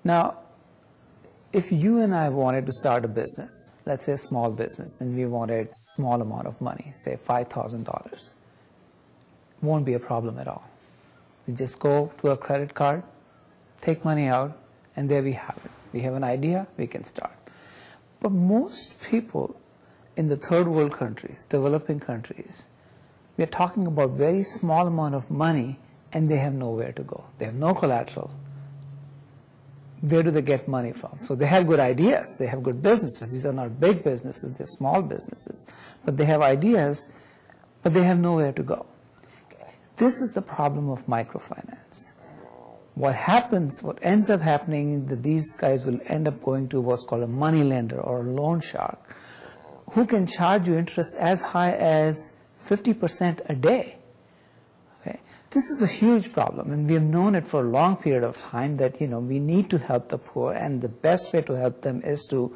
Now, if you and I wanted to start a business, let's say a small business, and we wanted a small amount of money, say $5,000, won't be a problem at all. We just go to a credit card, take money out, and there we have it. We have an idea, we can start. But most people in the third world countries, developing countries, we are talking about very small amount of money and they have nowhere to go. They have no collateral. Where do they get money from? So they have good ideas, they have good businesses. These are not big businesses, they're small businesses. But they have ideas, but they have nowhere to go. This is the problem of microfinance. What happens, what ends up happening, that these guys will end up going to what's called a money lender or a loan shark, who can charge you interest as high as 50% a day. Okay? This is a huge problem, and we have known it for a long period of time that, we need to help the poor, and the best way to help them is to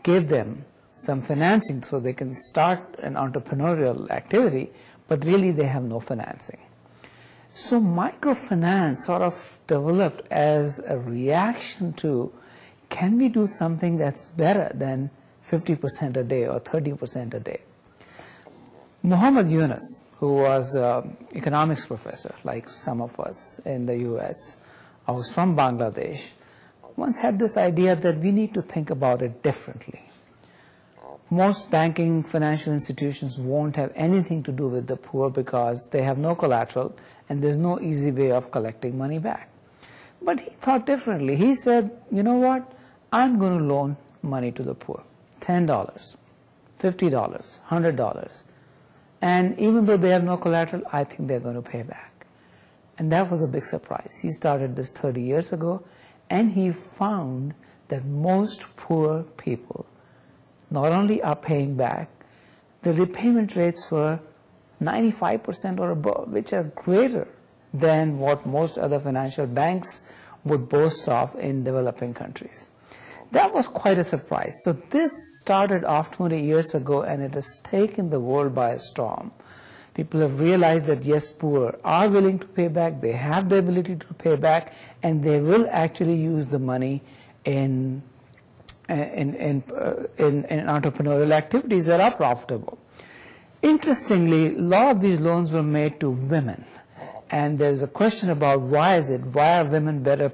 give them some financing so they can start an entrepreneurial activity, but really they have no financing. So microfinance sort of developed as a reaction to, can we do something that's better than 50% a day or 30% a day? Muhammad Yunus, who was an economics professor, like some of us in the US, who's from Bangladesh, once had this idea that we need to think about it differently. Most banking financial institutions won't have anything to do with the poor because they have no collateral and there's no easy way of collecting money back. But he thought differently. He said, you know what, I'm going to loan money to the poor, $10, $50, $100. And even though they have no collateral, I think they're going to pay back. And that was a big surprise. He started this 30 years ago, and he found that most poor people not only are paying back, the repayment rates were 95% or above, which are greater than what most other financial banks would boast of in developing countries. That was quite a surprise. So this started off 20 years ago, and it has taken the world by a storm. People have realized that, yes, poor are willing to pay back, they have the ability to pay back, and they will actually use the money in entrepreneurial activities that are profitable. Interestingly, a lot of these loans were made to women, and there's a question about why are women better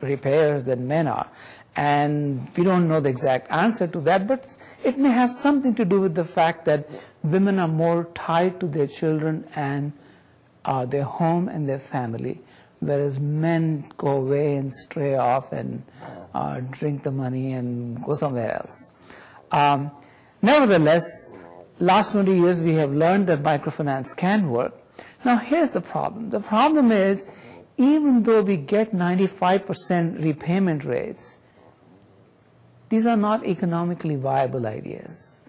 repayers than men are? And we don't know the exact answer to that, but it may have something to do with the fact that women are more tied to their children and their home and their family, whereas men go away and stray off and drink the money and go somewhere else. Nevertheless, last 20 years we have learned that microfinance can work. Now here's the problem. The problem is, even though we get 95% repayment rates, these are not economically viable ideas.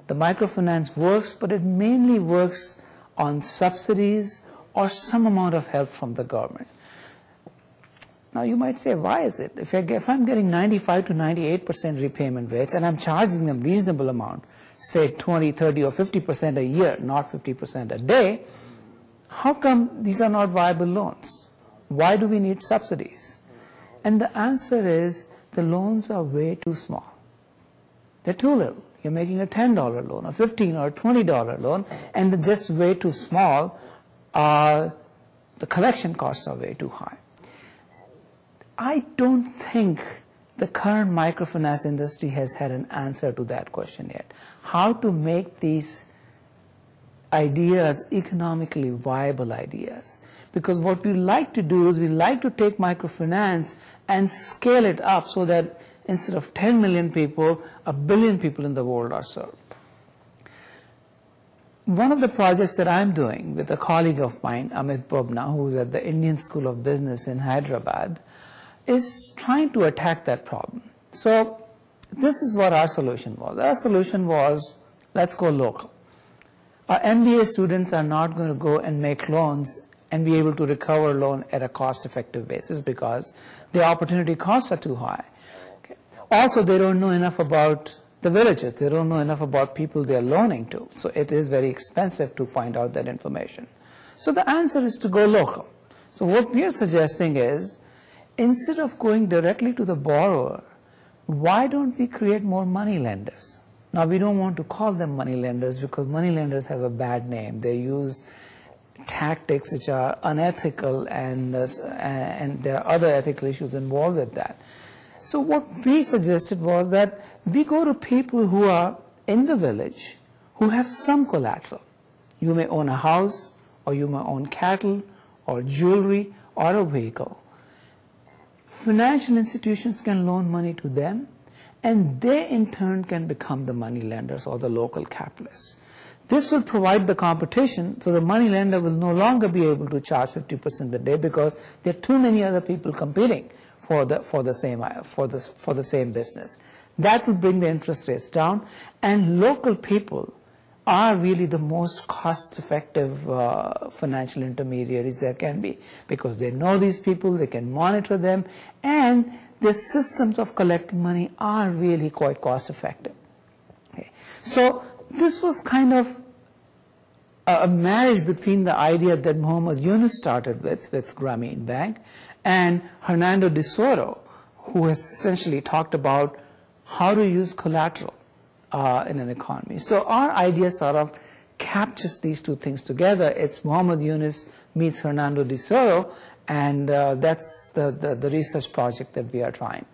The microfinance works, but it mainly works on subsidies or some amount of help from the government. Now you might say, why is it? If I'm getting 95 to 98% repayment rates and I'm charging them reasonable amount, say 20, 30 or 50% a year, not 50% a day, how come these are not viable loans? Why do we need subsidies? And the answer is, the loans are way too small. They're too little. You're making a $10 loan, a $15 or $20 loan, and they're just way too small. The collection costs are way too high. I don't think the current microfinance industry has had an answer to that question yet. How to make these ideas economically viable ideas. Because what we like to do is we like to take microfinance and scale it up so that instead of 10 million people, 1 billion people in the world are served. One of the projects that I'm doing with a colleague of mine, Amit Bobna, who's at the Indian School of Business in Hyderabad, is trying to attack that problem. So this is what our solution was. Our solution was, let's go local. Our MBA students are not going to go and make loans and be able to recover a loan at a cost-effective basis because the opportunity costs are too high. Okay. Also, they don't know enough about the villages. They don't know enough about people they're loaning to. So it is very expensive to find out that information. So the answer is to go local. So what we are suggesting is, instead of going directly to the borrower, why don't we create more money lenders? Now, we don't want to call them money lenders because money lenders have a bad name. They use tactics which are unethical, and there are other ethical issues involved with that. So what we suggested was that we go to people who are in the village who have some collateral. You may own a house, or you may own cattle, or jewelry, or a vehicle. Financial institutions can loan money to them, and they in turn can become the money lenders or the local capitalists. This will provide the competition, so the money lender will no longer be able to charge 50% a day because there are too many other people competing for the same business. That will bring the interest rates down, and local people are really the most cost-effective financial intermediaries there can be, because they know these people, they can monitor them, and their systems of collecting money are really quite cost-effective. Okay. So this was kind of a marriage between the idea that Muhammad Yunus started with Grameen Bank, and Hernando de Soto, who has essentially talked about how to use collateral in an economy. So our idea sort of captures these two things together. It's Muhammad Yunus meets Hernando de Soto, and that's the research project that we are trying.